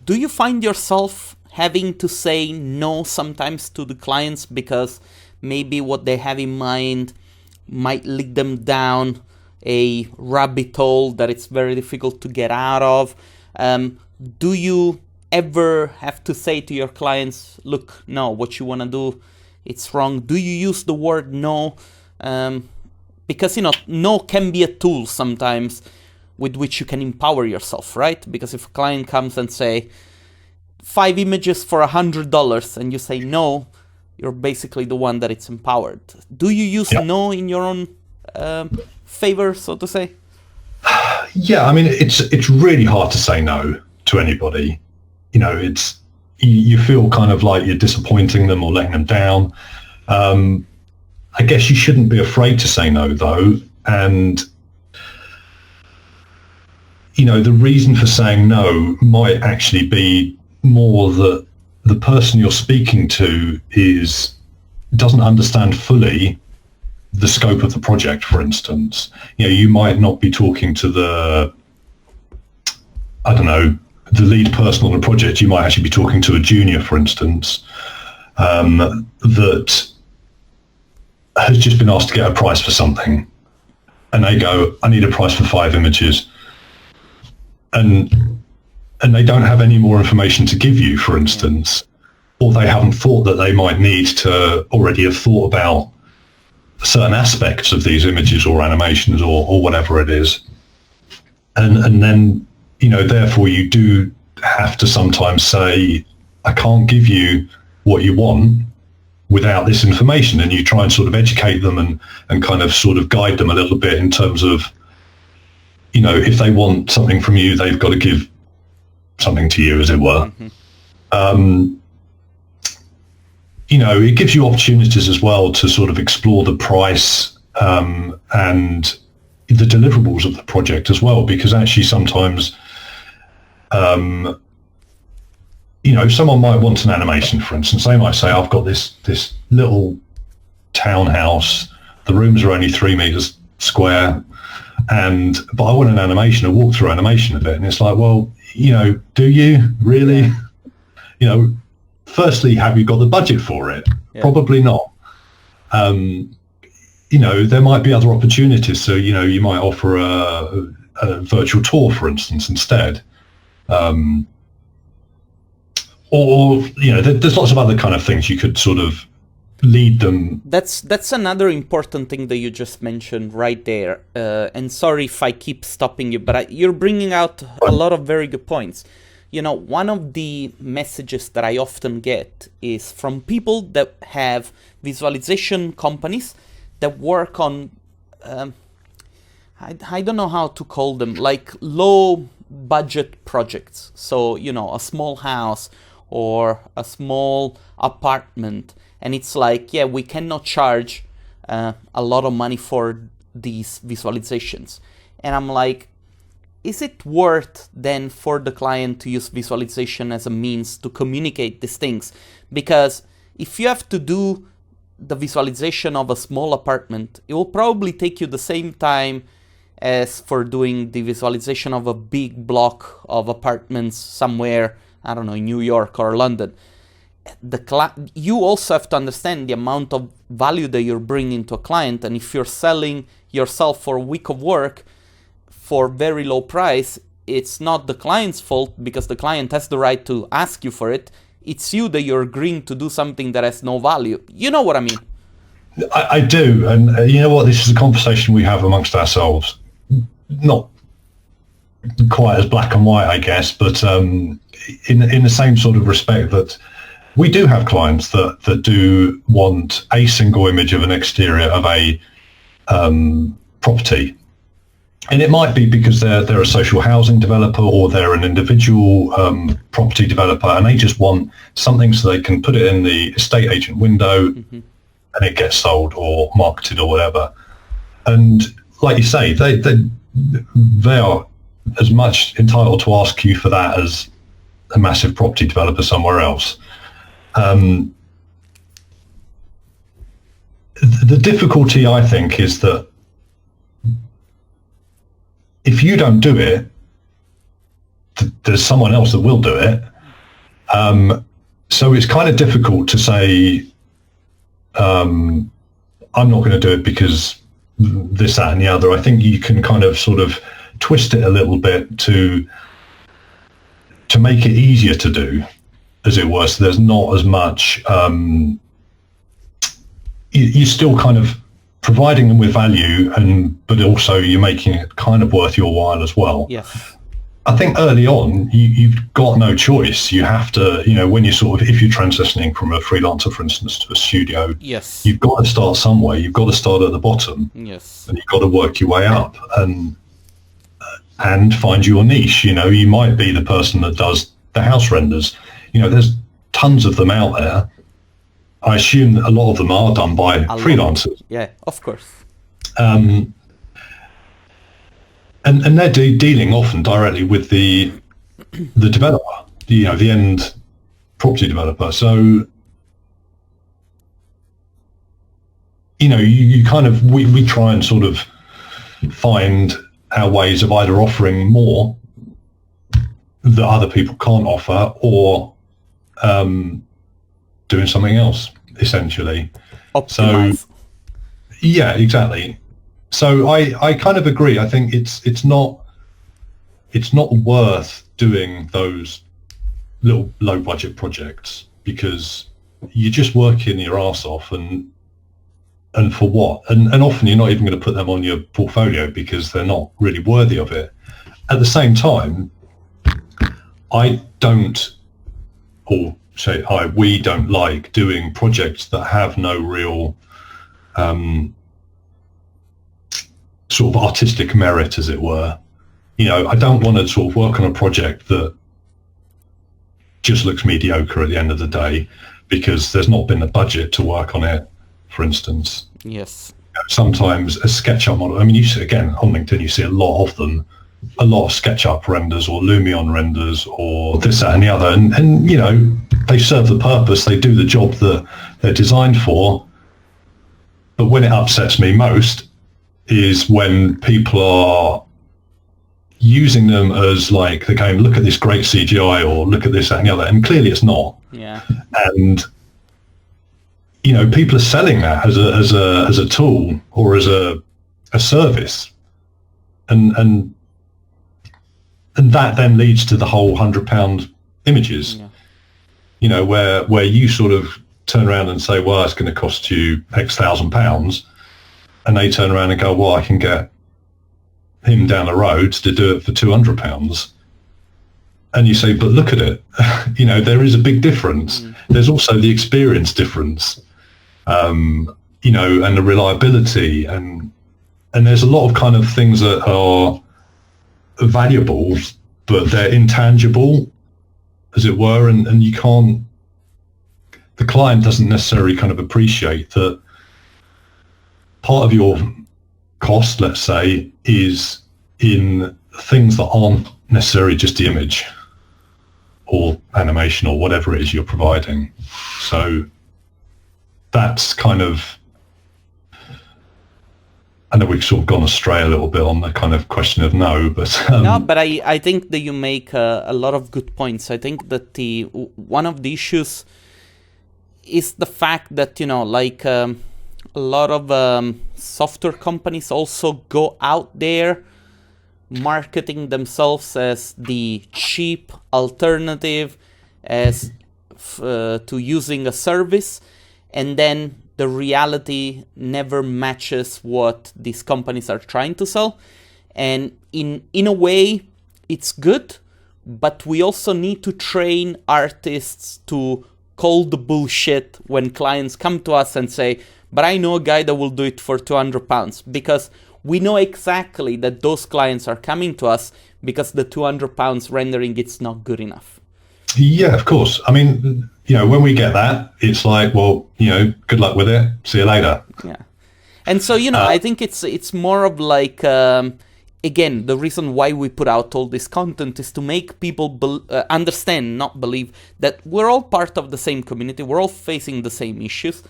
S1: Do you find yourself having to say no sometimes to the clients because maybe what they have in mind might lead them down a rabbit hole that it's very difficult to get out of? Do you ever have to say to your clients, look, no, what you want to do, it's wrong? Do you use the word no Because, no can be a tool sometimes with which you can empower yourself, right? Because if a client comes and say, 5 images for $100, and you say no, you're basically the one that it's empowered. Do you use no in your own favor, so to say?
S2: Yeah, I mean, it's really hard to say no to anybody. It's you feel kind of like you're disappointing them or letting them down. I guess you shouldn't be afraid to say no, though. And, the reason for saying no might actually be more that the person you're speaking to doesn't understand fully the scope of the project, for instance. You might not be talking to the lead person on the project. You might actually be talking to a junior, for instance, that has just been asked to get a price for something, and they go, I need a price for 5 images, and they don't have any more information to give you, for instance, or they haven't thought that they might need to already have thought about certain aspects of these images or animations or whatever it is. And then, therefore you do have to sometimes say, I can't give you what you want without this information, and you try and sort of educate them and kind of sort of guide them a little bit in terms of, if they want something from you, they've got to give something to you, as it were. Mm-hmm. It gives you opportunities as well to sort of explore the price and the deliverables of the project as well, because actually sometimes someone might want an animation, for instance. They might say, I've got this little townhouse, the rooms are only 3 meters square, but I want an animation, a walkthrough animation of it. And it's like, well, do you really? Firstly, have you got the budget for it? Yeah. Probably not. There might be other opportunities. So, you might offer a virtual tour, for instance, instead. Or there's lots of other kind of things you could sort of lead them.
S1: That's another important thing that you just mentioned right there. And sorry if I keep stopping you, but you're bringing out a lot of very good points. One of the messages that I often get is from people that have visualization companies that work on, I don't know how to call them, like low budget projects. So, a small house or a small apartment, and it's like, we cannot charge a lot of money for these visualizations. And I'm like, is it worth then for the client to use visualization as a means to communicate these things? Because if you have to do the visualization of a small apartment, it will probably take you the same time as for doing the visualization of a big block of apartments somewhere, I don't know, in New York or London. You also have to understand the amount of value that you're bringing to a client, and if you're selling yourself for a week of work for very low price, it's not the client's fault because the client has the right to ask you for it. It's you that you're agreeing to do something that has no value. You know what I mean?
S2: I do. And you know what? This is a conversation we have amongst ourselves. Not quite as black and white, I guess, but in the same sort of respect that we do have clients that do want a single image of an exterior of a property. And it might be because they're a social housing developer or they're an individual property developer, and they just want something so they can put it in the estate agent window, mm-hmm. and it gets sold or marketed or whatever. And like you say, they are as much entitled to ask you for that as a massive property developer somewhere else. The difficulty, I think, is that if you don't do it, there's someone else that will do it. So it's kind of difficult to say, I'm not going to do it because this, that, and the other. I think you can kind of sort of twist it a little bit to make it easier to do, as it were. So there's not as much. You still kind of providing them with value, but also you're making it kind of worth your while as well.
S1: Yes.
S2: I think early on, you've got no choice. You have to, when you if you're transitioning from a freelancer, for instance, to a studio,
S1: yes,
S2: you've got to start somewhere. You've got to start at the bottom.
S1: Yes.
S2: And you've got to work your way up and find your niche. You might be the person that does the house renders. There's tons of them out there. I assume that a lot of them are done by freelancers.
S1: Yeah, of course.
S2: And they're dealing often directly with the developer, the end property developer. So, you kind of, we try and sort of find our ways of either offering more that other people can't offer, or doing something else, essentially.
S1: Optimize.
S2: So, yeah, exactly. So I kind of agree. I think it's not worth doing those little low budget projects, because you're just working your ass off, and for what? And often you're not even going to put them on your portfolio because they're not really worthy of it. At the same time, we don't like doing projects that have no real sort of artistic merit, as it were. I don't want to sort of work on a project that just looks mediocre at the end of the day because there's not been the budget to work on it, for instance.
S1: Yes.
S2: Sometimes a SketchUp model, you see, again, on LinkedIn, you see a lot of them, a lot of SketchUp renders or Lumion renders or this, that and the other. And they serve the purpose, they do the job that they're designed for. But when it upsets me most is when people are using them as like, they're going, look at this great CGI, or look at this, that and the other. And clearly it's not.
S1: Yeah.
S2: And, people are selling that as a tool or as a service. And that then leads to the whole £100 images,
S1: yeah.
S2: Where you sort of turn around and say, well, it's going to cost you X £1,000. And they turn around and go, well, I can get him down the road to do it for £200. And you say, but look at it. There is a big difference. There's also the experience difference, and the reliability. And there's a lot of kind of things that are valuable, but they're intangible, as it were. And you can't, the client doesn't necessarily kind of appreciate that part of your cost, let's say, is in things that aren't necessarily just the image or animation or whatever it is you're providing. So that's kind of, I know we've sort of gone astray a little bit on the kind of question of no, but...
S1: No, but I think that you make a lot of good points. I think that one of the issues is the fact that, a lot of software companies also go out there marketing themselves as the cheap alternative as to using a service, and then the reality never matches what these companies are trying to sell. And in a way, it's good, but we also need to train artists to call the bullshit when clients come to us and say, but I know a guy that will do it for £200, because we know exactly that those clients are coming to us because the £200 rendering, it's not good enough.
S2: Yeah, of course. When we get that, it's like, well, good luck with it. See you later.
S1: Yeah. And so, I think it's more of like, again, the reason why we put out all this content is to make people understand, not believe, that we're all part of the same community. We're all facing the same issues.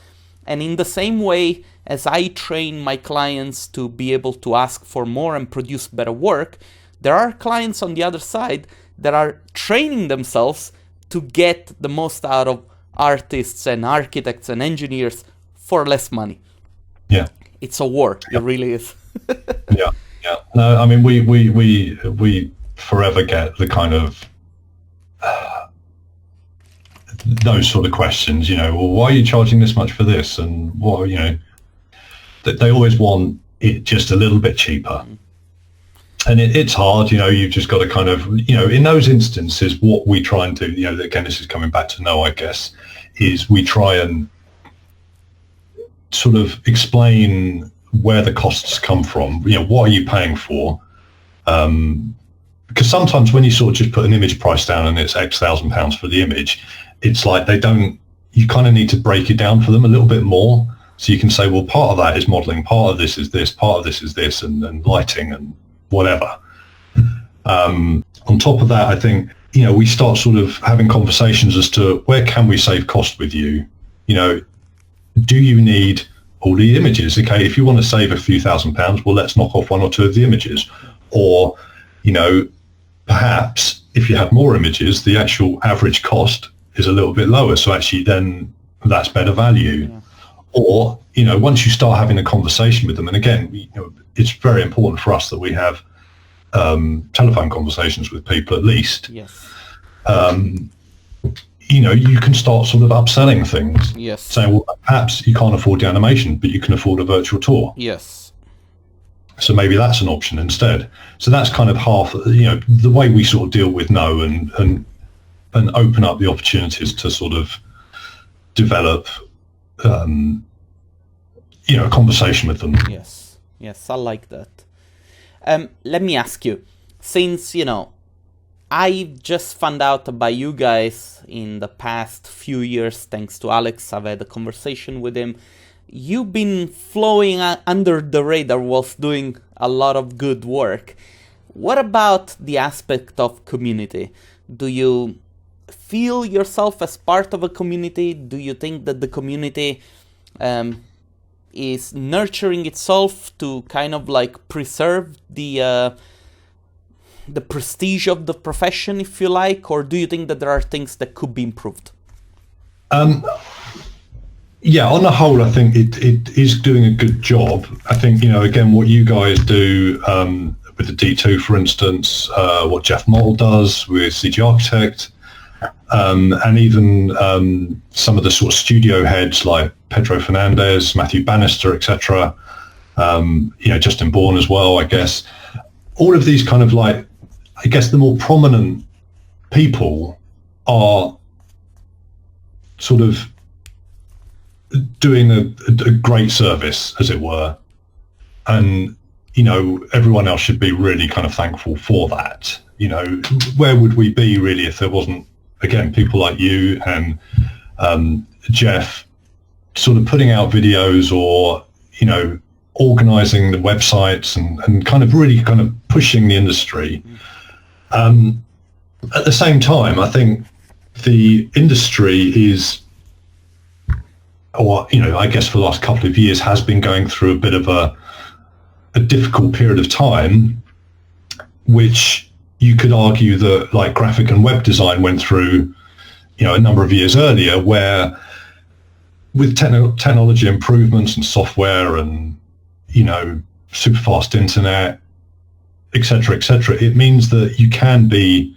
S1: And in the same way as I train my clients to be able to ask for more and produce better work, there are clients on the other side that are training themselves to get the most out of artists and architects and engineers for less money.
S2: Yeah.
S1: It's a war. Yeah. It really is.
S2: Yeah. No, we forever get the kind of those sort of questions, well, why are you charging this much for this? And what, they always want it just a little bit cheaper. And it's hard, you've just got to kind of, in those instances, what we try and do, again, this is coming back to know, I guess, is we try and sort of explain where the costs come from. What are you paying for? Because sometimes when you sort of just put an image price down and it's X £1,000 for the image, it's like you kind of need to break it down for them a little bit more. So you can say, well, part of that is modeling, part of this is this, part of this is this, and lighting and whatever. On top of that, I think, we start sort of having conversations as to where can we save cost with you? Do you need all the images? Okay, if you want to save a few £1,000s, well, let's knock off one or two of the images. Or, perhaps if you have more images, the actual average cost is a little bit lower. So actually then that's better value. Yeah. Or, once you start having a conversation with them, and again, it's very important for us that we have telephone conversations with people at least.
S1: Yes.
S2: You can start sort of upselling things.
S1: Yes.
S2: Saying, well, perhaps you can't afford the animation, but you can afford a virtual tour.
S1: Yes.
S2: So maybe that's an option instead. So that's kind of half, the way we sort of deal with no and open up the opportunities to sort of develop, a conversation with them.
S1: Yes. Yes, I like that. Let me ask you, since, I just found out about you guys in the past few years, thanks to Alex. I've had a conversation with him. You've been flowing under the radar whilst doing a lot of good work. What about the aspect of community? Do you feel yourself as part of a community? Do you think that the community is nurturing itself to kind of like preserve the prestige of the profession, if you like, or do you think that there are things that could be improved?
S2: Yeah, on the whole, I think it is doing a good job. I think, again, what you guys do with the D2, for instance, what Jeff Moll does with CG Architect, and even some of the sort of studio heads like Pedro Fernandez, Matthew Bannister, etc., Justin Bourne as well, I guess. All of these kind of like, I guess the more prominent people are sort of doing a great service, as it were. And, everyone else should be really kind of thankful for that. Where would we be really if there wasn't, again, people like you and Jeff sort of putting out videos or, organizing the websites and kind of really kind of pushing the industry. At the same time, I think the industry is, or, I guess for the last couple of years has been going through a bit of a difficult period of time, which you could argue that like graphic and web design went through, a number of years earlier, where with technology improvements and software and, super fast internet, et cetera, it means that you can be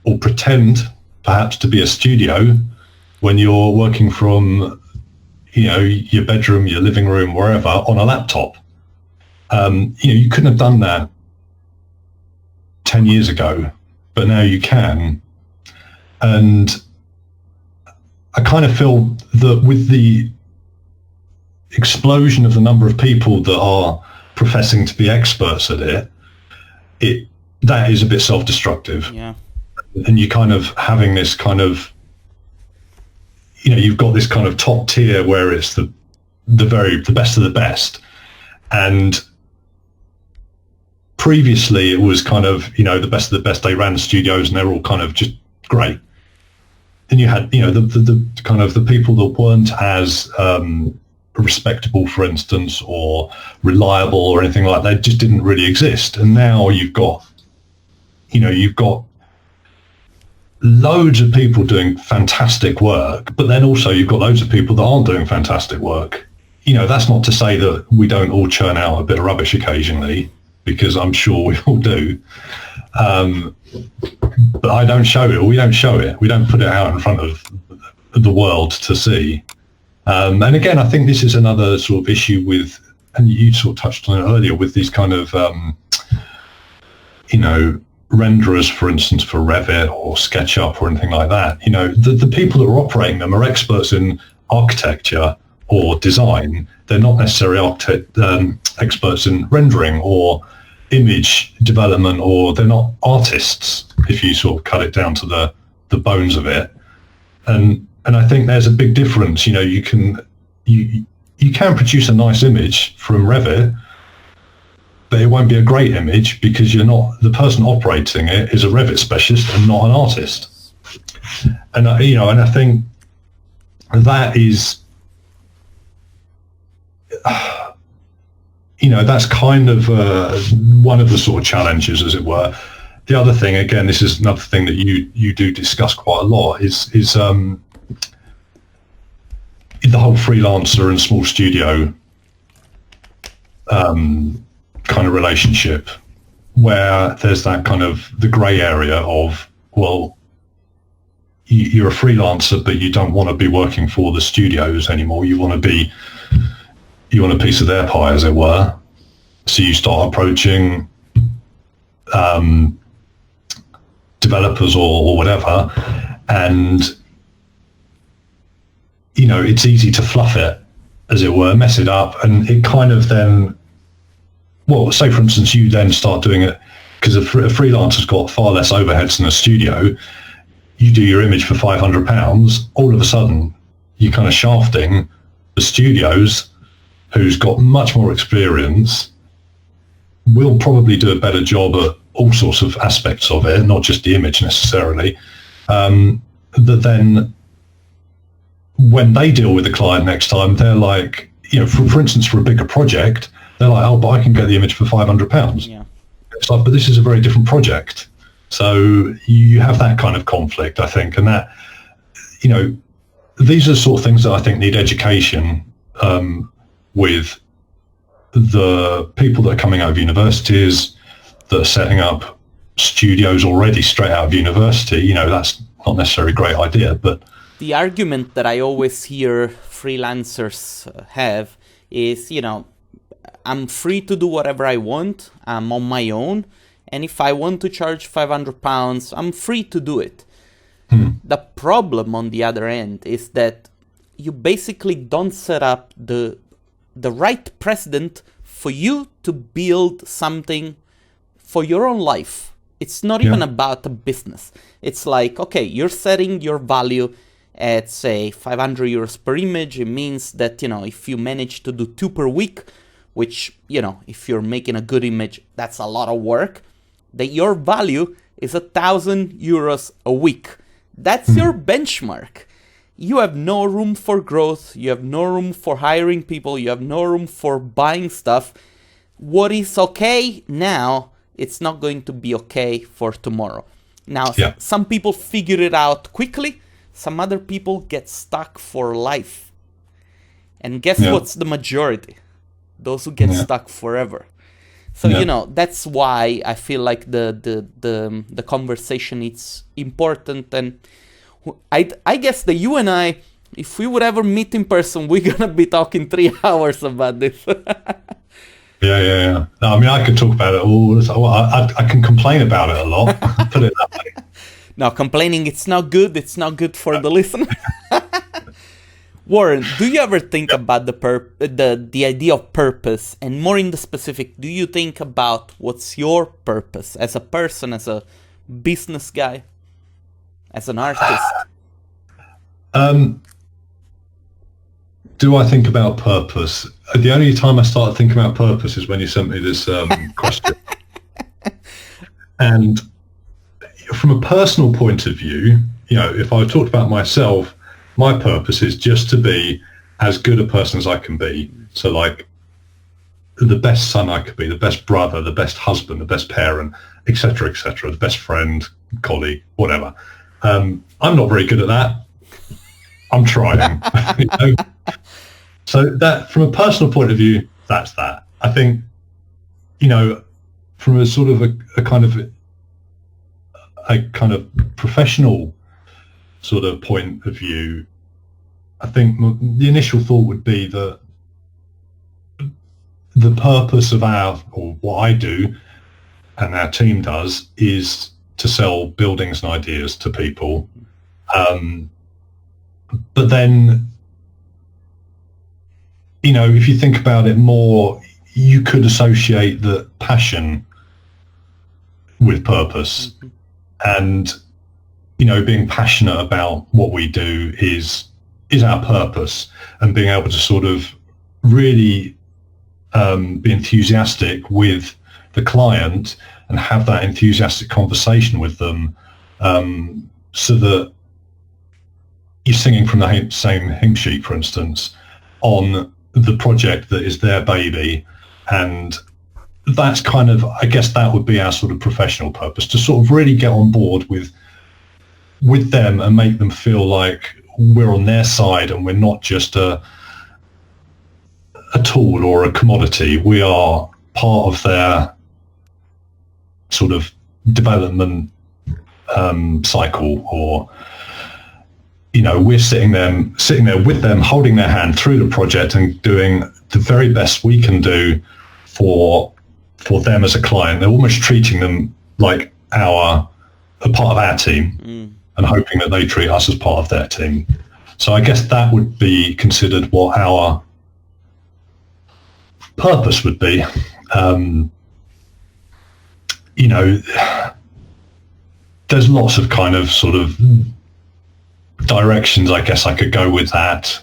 S2: or pretend perhaps to be a studio when you're working from, your bedroom, your living room, wherever, on a laptop. You couldn't have done that 10 years ago, but now you can. And I kind of feel that with the explosion of the number of people that are professing to be experts at it, that is a bit self-destructive.
S1: Yeah.
S2: And you kind of having this kind of, you've got this kind of top tier where it's the best of the best. And previously it was kind of, the best of the best. They ran the studios and they're all kind of just great. Then you had, the kind of the people that weren't as respectable, for instance, or reliable or anything like that, just didn't really exist. And now you've got loads of people doing fantastic work, but then also you've got loads of people that aren't doing fantastic work. That's not to say that we don't all churn out a bit of rubbish occasionally, because I'm sure we all do. But I don't show it, or we don't show it. We don't put it out in front of the world to see. And again, I think this is another sort of issue with and you sort of touched on it earlier with these kind of, renderers, for instance, for Revit or SketchUp or anything like that. The people that are operating them are experts in architecture or design. They're not necessarily experts in rendering or image development, or they're not artists if you sort of cut it down to the bones of it. And I think there's a big difference. You can produce a nice image from Revit, but it won't be a great image because the person operating it is a Revit specialist and not an artist. And I think that is, that's kind of one of the sort of challenges, as it were. The other thing, again, this is another thing that you do discuss quite a lot, is the whole freelancer and small studio kind of relationship, where there's that kind of the grey area of, well, you're a freelancer, but you don't want to be working for the studios anymore. You want a piece of their pie, as it were. So you start approaching developers or whatever, and it's easy to fluff it, as it were, mess it up, and it kind of then, well, say for instance you then start doing it because a freelancer's got far less overheads than a studio. You do your image for £500, all of a sudden you're kind of shafting the studios, who's got much more experience, will probably do a better job at all sorts of aspects of it, not just the image necessarily, that then when they deal with the client next time, they're like, for instance, for a bigger project, they're like, oh, but I can get the image for £500.
S1: Yeah.
S2: It's like, but this is a very different project. So you have that kind of conflict, I think, and that, these are the sort of things that I think need education with the people that are coming out of universities, that are setting up studios already straight out of university. That's not necessarily a great idea, but
S1: the argument that I always hear freelancers have is, I'm free to do whatever I want. I'm on my own. And if I want to charge £500, I'm free to do it. The problem on the other end is that you basically don't set up the right precedent for you to build something for your own life. It's not even about a business. It's like, okay, you're setting your value at, say, €500 per image. It means that, if you manage to do 2 per week, which, if you're making a good image, that's a lot of work, that your value is €1,000 a week. That's your benchmark. You have no room for growth. You have no room for hiring people. You have no room for buying stuff. What is okay now, it's not going to be okay for tomorrow. Now, some people figure it out quickly. Some other people get stuck for life. And guess what's the majority? Those who get stuck forever. So, that's why I feel like the conversation is important. And I guess that you and I, if we would ever meet in person, we're going to be talking 3 hours about this.
S2: Yeah. No, I mean, I could talk about it all. I can complain about it a lot. Put it that way.
S1: No, complaining, it's not good. It's not good for the listener. Warren, do you ever think about the idea of purpose? And more in the specific, do you think about what's your purpose as a person, as a business guy, as an artist?
S2: Do I think about purpose? The only time I started thinking about purpose is when you sent me this question. And from a personal point of view, if I talked about myself, my purpose is just to be as good a person as I can be. So like the best son I could be, the best brother, the best husband, the best parent, etc., the best friend, colleague, whatever. I'm not very good at that. I'm trying. So that, from a personal point of view, that's that. I think, from a sort of a kind of professional sort of point of view, I think the initial thought would be that the purpose of or what I do and our team does is to sell buildings and ideas to people. But then, if you think about it more, you could associate the passion with purpose.
S1: Mm-hmm.
S2: And, being passionate about what we do is our purpose, and being able to sort of really be enthusiastic with the client and have that enthusiastic conversation with them, so that you're singing from the same hymn sheet, for instance, on the project that is their baby. And that's kind of, I guess that would be our sort of professional purpose, to sort of really get on board with them and make them feel like we're on their side and we're not just a tool or a commodity. We are part of their sort of development cycle, or we're sitting there with them, holding their hand through the project and doing the very best we can do for them as a client. They're almost treating them like a part of our team, and hoping that they treat us as part of their team. So I guess that would be considered what our purpose would be. There's lots of kind of sort of directions I guess I could go with that.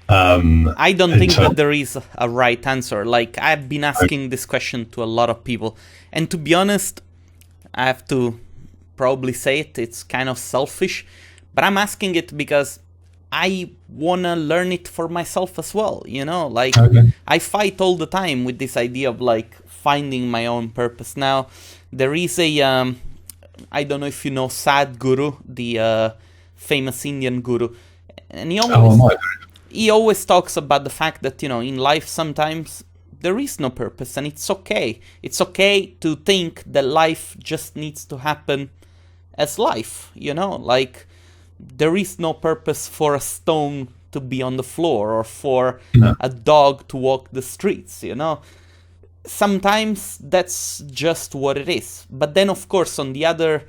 S1: I don't think that there is a right answer. Like, I've been asking this question to a lot of people, and to be honest, I have to probably say it's kind of selfish, but I'm asking it because I want to learn it for myself as well, like, okay. I fight all the time with this idea of like finding my own purpose. Now, there is a, I don't know if you know Sadhguru, the famous Indian guru, and he always talks about the fact that, in life sometimes there is no purpose, and it's okay. It's okay to think that life just needs to happen as life, like, there is no purpose for a stone to be on the floor or for a dog to walk the streets, Sometimes that's just what it is. But then, of course, on the other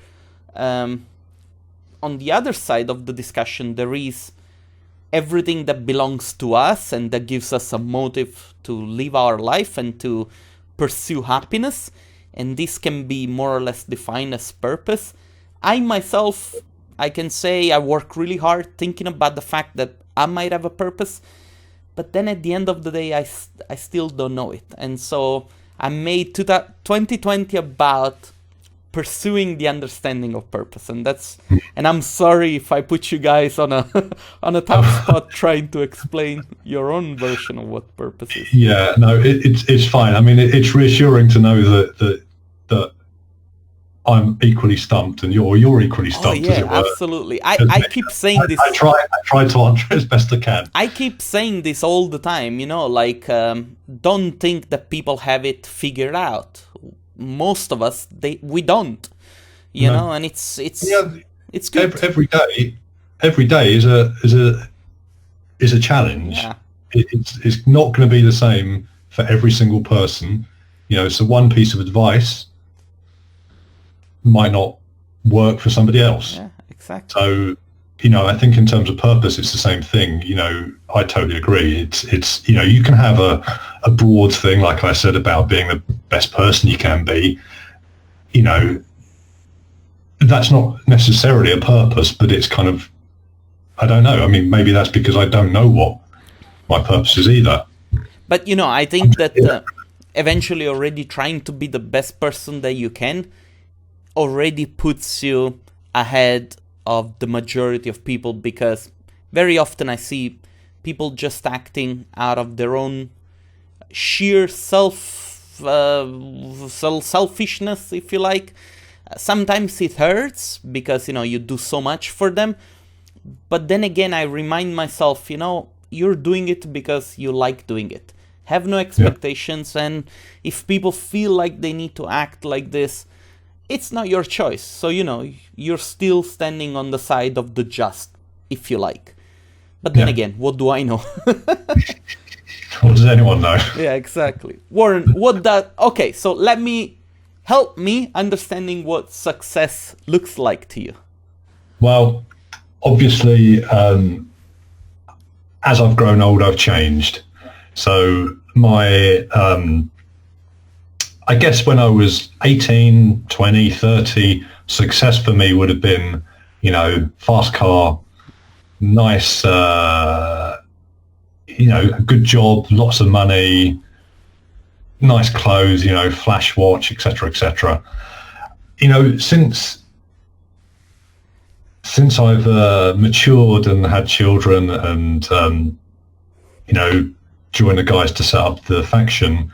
S1: side of the discussion, there is everything that belongs to us and that gives us a motive to live our life and to pursue happiness. And this can be more or less defined as purpose. I myself, I can say I work really hard thinking about the fact that I might have a purpose, but then at the end of the day, I still don't know it. And so I made 2020 about pursuing the understanding of purpose, and I'm sorry if I put you guys on a tough spot trying to explain your own version of what purpose is.
S2: Yeah, no, it's fine. I mean, it's reassuring to know that I'm equally stumped and you're equally stumped.
S1: Oh, yeah, as it were. Absolutely. I keep saying this.
S2: I try to answer as best I can.
S1: I keep saying this all the time, like, don't think that people have it figured out. Most of us, we don't, know, and it's good. Every day is a challenge. Yeah. It's not going to be the same for every single person. So one piece of advice might not work for somebody else. Yeah, exactly.
S2: So, I think in terms of purpose, it's the same thing. I totally agree. It's you can have a broad thing, like I said, about being the best person you can be. That's not necessarily a purpose, but it's kind of, I don't know. I mean, maybe that's because I don't know what my purpose is either.
S1: But, I think that eventually already trying to be the best person that you can already puts you ahead of the majority of people, because very often I see people just acting out of their own sheer selfishness, if you like. Sometimes it hurts because, you do so much for them. But then again, I remind myself, you're doing it because you like doing it. Have no expectations. Yeah. And if people feel like they need to act like this, it's not your choice. So, you're still standing on the side of the just, if you like. But then again, what do I know?
S2: What does anyone know?
S1: Yeah, exactly. Warren, okay, so help me understanding what success looks like to you.
S2: Well, obviously, as I've grown old, I've changed. So I guess when I was 18, 20, 30, success for me would have been, fast car, nice, a good job, lots of money, nice clothes, flash watch, etc., etc. Since I've matured and had children and, joined the guys to set up the faction,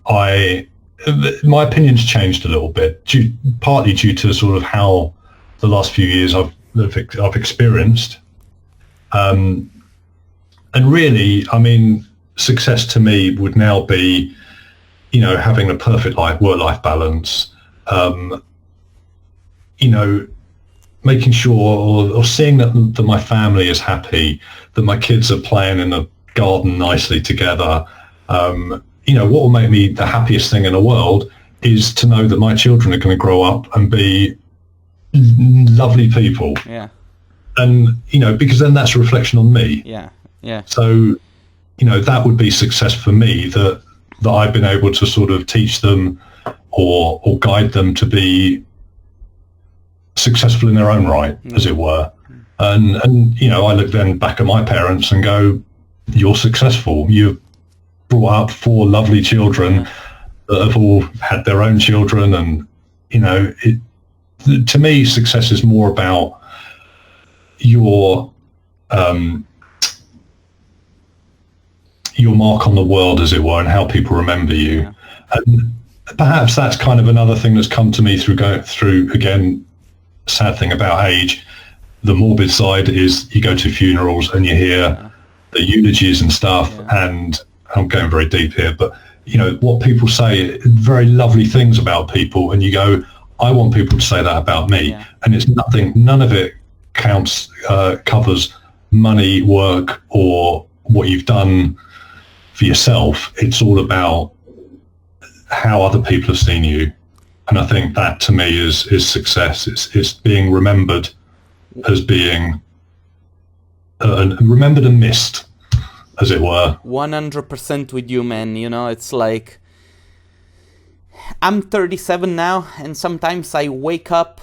S2: my opinion's changed a little bit, partly due to sort of how the last few years I've experienced. And really, I mean, success to me would now be, having a perfect work-life balance, making sure or seeing that my family is happy, that my kids are playing in the garden nicely together. What will make me the happiest thing in the world is to know that my children are going to grow up and be lovely people.
S1: Yeah.
S2: And, because then that's a reflection on me.
S1: Yeah. Yeah.
S2: So, that would be success for me, that I've been able to sort of teach them or guide them to be successful in their own right, as it were. And I look then back at my parents and go, you're successful. You've brought up 4 lovely children that have all had their own children. And, to me, success is more about your mark on the world, as it were, and how people remember you. Yeah. And perhaps that's kind of another thing that's come to me through going through, again, sad thing about age. The morbid side is you go to funerals and you hear the eulogies and stuff, and I'm going very deep here, but what people say, very lovely things about people, and you go, I want people to say that about me. And it's none of it covers money, work, or what you've done for yourself. It's all about how other people have seen you. And I think that to me is success. It's being remembered as being remembered and missed, as it were.
S1: 100% with you, man. It's like, I'm 37 now, and sometimes I wake up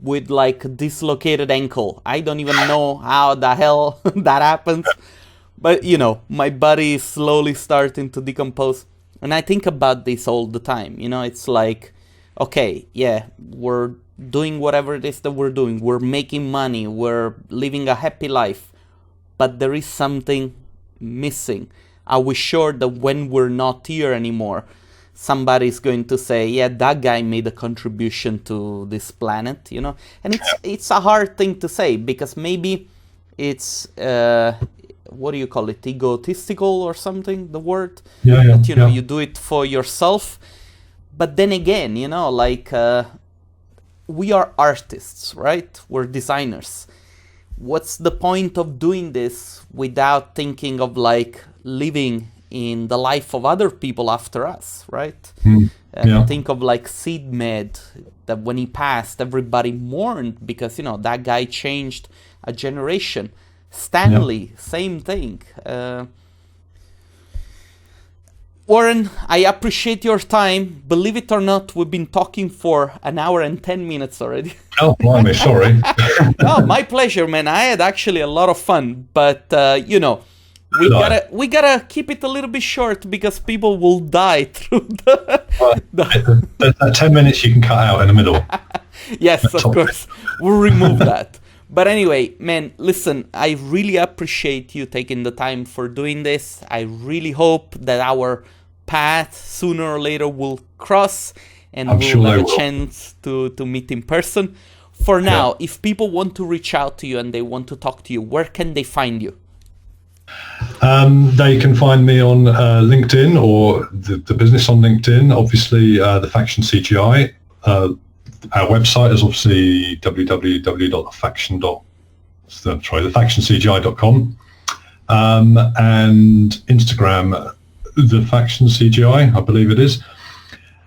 S1: with like a dislocated ankle. I don't even know how the hell that happens. But, my body is slowly starting to decompose. And I think about this all the time. It's like, okay, yeah, we're doing whatever it is that we're doing. We're making money. We're living a happy life. But there is something missing. Are we sure that when we're not here anymore, somebody's going to say, yeah, that guy made a contribution to this planet, And it's a hard thing to say, because maybe it's, what do you call it, egotistical or something, the word? That, you do it for yourself. But then again, we are artists, right? We're designers. What's the point of doing this without thinking of like living in the life of other people after us, right? Think of like Sid Med, that when he passed, everybody mourned because, that guy changed a generation. Stanley, same thing. Warren, I appreciate your time. Believe it or not, we've been talking for 1 hour and 10 minutes already.
S2: Oh, blimey, sorry.
S1: No, my pleasure, man. I had actually a lot of fun, but we gotta keep it a little bit short because people will die through
S2: the 10 minutes you can cut out in the middle.
S1: Yes, of course. We'll remove that. But anyway, man, listen, I really appreciate you taking the time for doing this. I really hope that our path sooner or later will cross and we'll have a chance to meet in person. For now, if people want to reach out to you and they want to talk to you, where can they find you?
S2: They can find me on LinkedIn or the business on LinkedIn, obviously the Faction CGI. Our website is obviously thefactioncgi.com. and Instagram, The Faction CGI, I believe it is.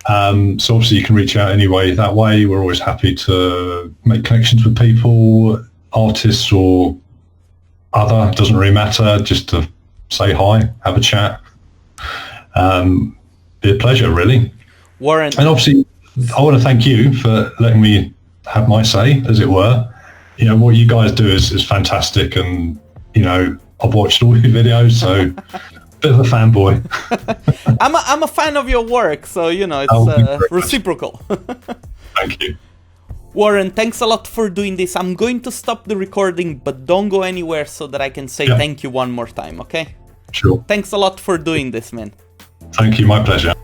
S2: So obviously you can reach out anyway that way. We're always happy to make connections with people, artists or other, doesn't really matter, just to say hi, have a chat. Be a pleasure, really.
S1: Warren.
S2: And obviously I want to thank you for letting me have my say, as it were. You know, what you guys do is fantastic, and, you know, I've watched all your videos, so bit of a fanboy.
S1: I'm a fan of your work, so, you know, it's reciprocal.
S2: Thank you.
S1: Warren, thanks a lot for doing this. I'm going to stop the recording, but don't go anywhere so that I can say thank you one more time, okay?
S2: Sure.
S1: Thanks a lot for doing this, man.
S2: Thank you, my pleasure.